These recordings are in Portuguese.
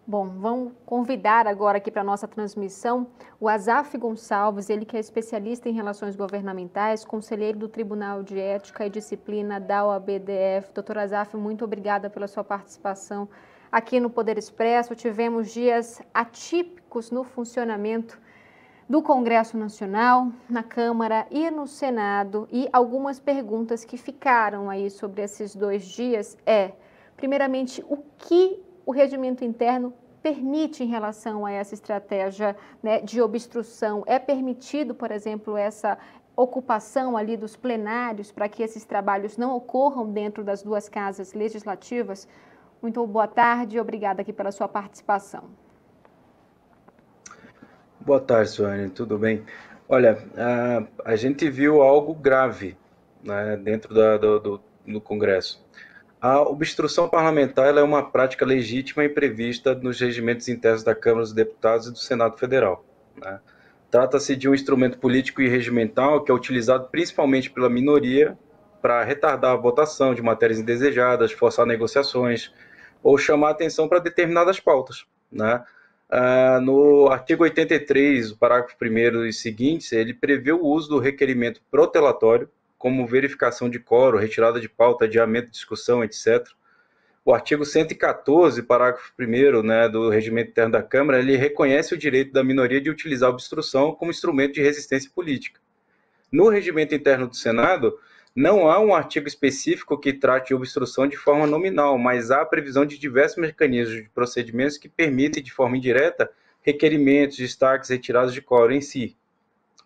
Bom, vamos convidar agora aqui para a nossa transmissão o Azaf Gonçalves, ele que é especialista em relações governamentais, conselheiro do Tribunal de Ética e Disciplina da OABDF. Doutor Azaf, muito obrigada pela sua participação aqui no Poder Expresso. Tivemos dias atípicos no funcionamento do Congresso Nacional, na Câmara e no Senado, e algumas perguntas que ficaram aí sobre esses 2 dias primeiramente, o que o regimento interno permite em relação a essa estratégia, né, de obstrução? É permitido, por exemplo, essa ocupação ali dos plenários para que esses trabalhos não ocorram dentro das duas casas legislativas? Muito boa tarde e obrigada aqui pela sua participação. Boa tarde, Suane, tudo bem? Olha, a gente viu algo grave, né, dentro do Congresso. A obstrução parlamentar ela é uma prática legítima e prevista nos regimentos internos da Câmara dos Deputados e do Senado Federal, né? Trata-se de um instrumento político e regimental que é utilizado principalmente pela minoria para retardar a votação de matérias indesejadas, forçar negociações ou chamar atenção para determinadas pautas, né? No artigo 83, o parágrafo 1º e seguintes, ele prevê o uso do requerimento protelatório, como verificação de quórum, retirada de pauta, adiamento de discussão, etc. O artigo 114, parágrafo 1º, né, do Regimento Interno da Câmara, ele reconhece o direito da minoria de utilizar a obstrução como instrumento de resistência política. No Regimento Interno do Senado, não há um artigo específico que trate de obstrução de forma nominal, mas há a previsão de diversos mecanismos de procedimentos que permitem, de forma indireta, requerimentos, destaques, retiradas de quórum em si.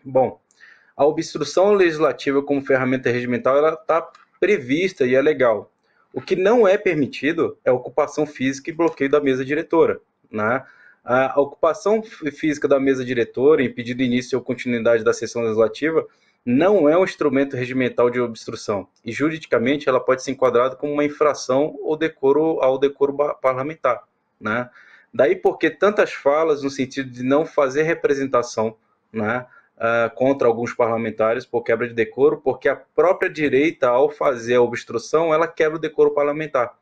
Bom, a obstrução legislativa como ferramenta regimental ela está prevista e é legal. O que não é permitido é a ocupação física e bloqueio da mesa diretora, né? A ocupação física da mesa diretora, impedindo início ou continuidade da sessão legislativa, não é um instrumento regimental de obstrução e juridicamente ela pode ser enquadrada como uma infração ao decoro parlamentar, né? Daí porque tantas falas no sentido de não fazer representação, né, contra alguns parlamentares por quebra de decoro, porque a própria direita, ao fazer a obstrução, ela quebra o decoro parlamentar.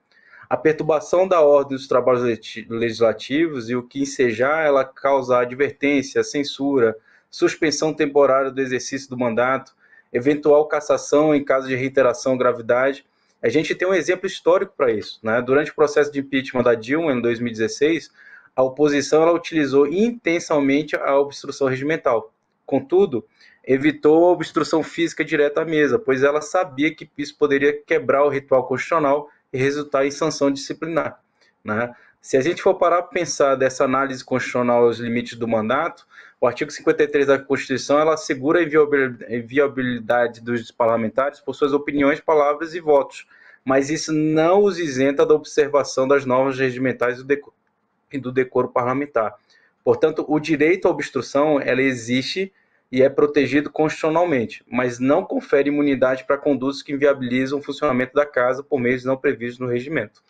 A perturbação da ordem dos trabalhos legislativos e o que ensejar, ela causa advertência, censura, suspensão temporária do exercício do mandato, eventual cassação em caso de reiteração ou gravidade. A gente tem um exemplo histórico para isso, né? Durante o processo de impeachment da Dilma, em 2016, a oposição ela utilizou intensamente a obstrução regimental. Contudo, evitou a obstrução física direta à mesa, pois ela sabia que isso poderia quebrar o ritual constitucional e resultar em sanção disciplinar, né? Se a gente for parar para pensar dessa análise constitucional aos limites do mandato, o artigo 53 da Constituição ela assegura a inviolabilidade dos parlamentares por suas opiniões, palavras e votos, mas isso não os isenta da observação das normas regimentais e do decoro parlamentar. Portanto, o direito à obstrução ela existe e é protegido constitucionalmente, mas não confere imunidade para condutas que inviabilizam o funcionamento da casa por meios não previstos no regimento.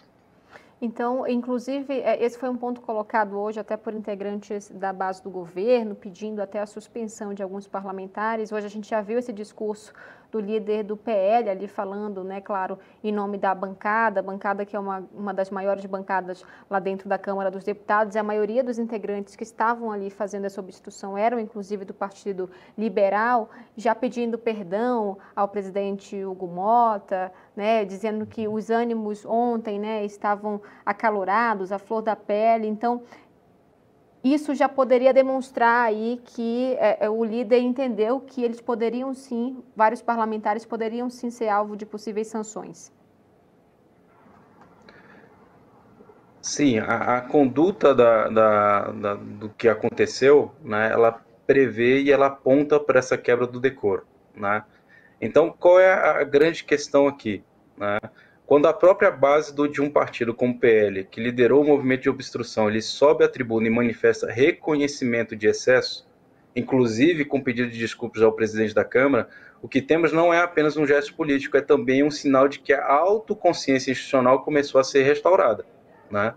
Então, inclusive, esse foi um ponto colocado hoje até por integrantes da base do governo, pedindo até a suspensão de alguns parlamentares. Hoje a gente já viu esse discurso do líder do PL ali falando, né, claro, em nome da bancada, a bancada que é uma das maiores bancadas lá dentro da Câmara dos Deputados, e a maioria dos integrantes que estavam ali fazendo essa obstrução eram, inclusive, do Partido Liberal, já pedindo perdão ao presidente Hugo Mota, né, dizendo que os ânimos ontem, né, estavam acalorados, à flor da pele. Então, isso já poderia demonstrar aí que o líder entendeu que eles poderiam sim, vários parlamentares poderiam sim ser alvo de possíveis sanções. Sim, a conduta do que aconteceu, né, ela prevê e ela aponta para essa quebra do decoro, né? Então, qual é a grande questão aqui, né? Quando a própria base de um partido como o PL, que liderou o movimento de obstrução, ele sobe à tribuna e manifesta reconhecimento de excesso, inclusive com pedido de desculpas ao presidente da Câmara, o que temos não é apenas um gesto político, é também um sinal de que a autoconsciência institucional começou a ser restaurada, né?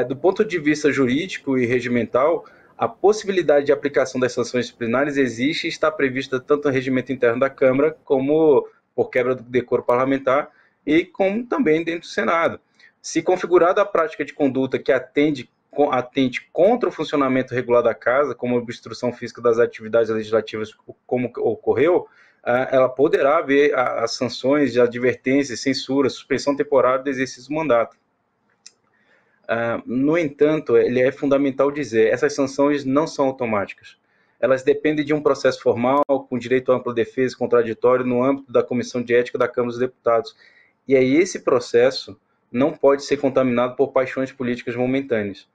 Do ponto de vista jurídico e regimental, a possibilidade de aplicação das sanções disciplinares existe e está prevista tanto no regimento interno da Câmara, como por quebra do decoro parlamentar, e como também dentro do Senado. Se configurada a prática de conduta que atende atente contra o funcionamento regular da Casa, como a obstrução física das atividades legislativas, como ocorreu, ela poderá haver as sanções, advertências, censura, suspensão temporária do exercício do mandato. No entanto, ele é fundamental dizer, essas sanções não são automáticas. Elas dependem de um processo formal, com direito à ampla defesa e contraditório no âmbito da Comissão de Ética da Câmara dos Deputados. E aí esse processo não pode ser contaminado por paixões políticas momentâneas.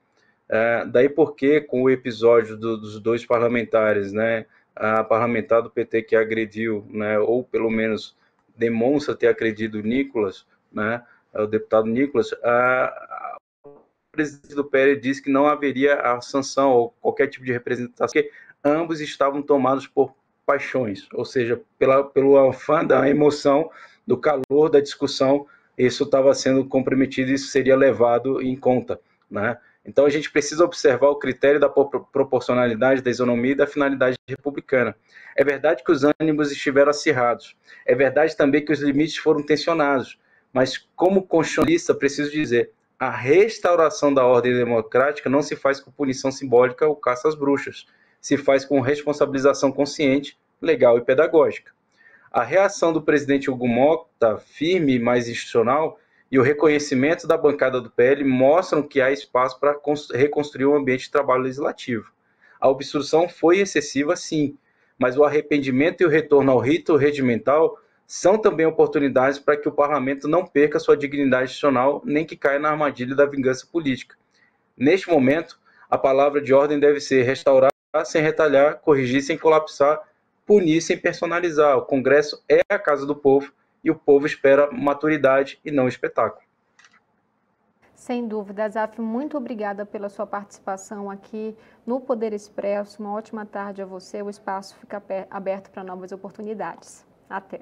Daí porque, com o episódio dos dois parlamentares, né, a parlamentar do PT que agrediu, né, ou pelo menos demonstra ter agredido o Nicolas, né, o deputado Nicolas, o presidente do PL disse que não haveria a sanção ou qualquer tipo de representação, porque ambos estavam tomados por paixões, ou seja, pelo afã da emoção, do calor da discussão, isso estava sendo comprometido e isso seria levado em conta, né? Então a gente precisa observar o critério da proporcionalidade, da isonomia e da finalidade republicana. É verdade que os ânimos estiveram acirrados, é verdade também que os limites foram tensionados, mas como constitucionalista preciso dizer, a restauração da ordem democrática não se faz com punição simbólica ou caça às bruxas, se faz com responsabilização consciente, legal e pedagógica. A reação do presidente Hugo Mota, firme e mais institucional, e o reconhecimento da bancada do PL mostram que há espaço para reconstruir um ambiente de trabalho legislativo. A obstrução foi excessiva, sim, mas o arrependimento e o retorno ao rito regimental são também oportunidades para que o parlamento não perca sua dignidade institucional, nem que caia na armadilha da vingança política. Neste momento, a palavra de ordem deve ser restaurar sem retalhar, corrigir sem colapsar, punir sem personalizar. O Congresso é a casa do povo e o povo espera maturidade e não espetáculo. Sem dúvida, Azaf, muito obrigada pela sua participação aqui no Poder Expresso. Uma ótima tarde a você. O espaço fica aberto para novas oportunidades. Até.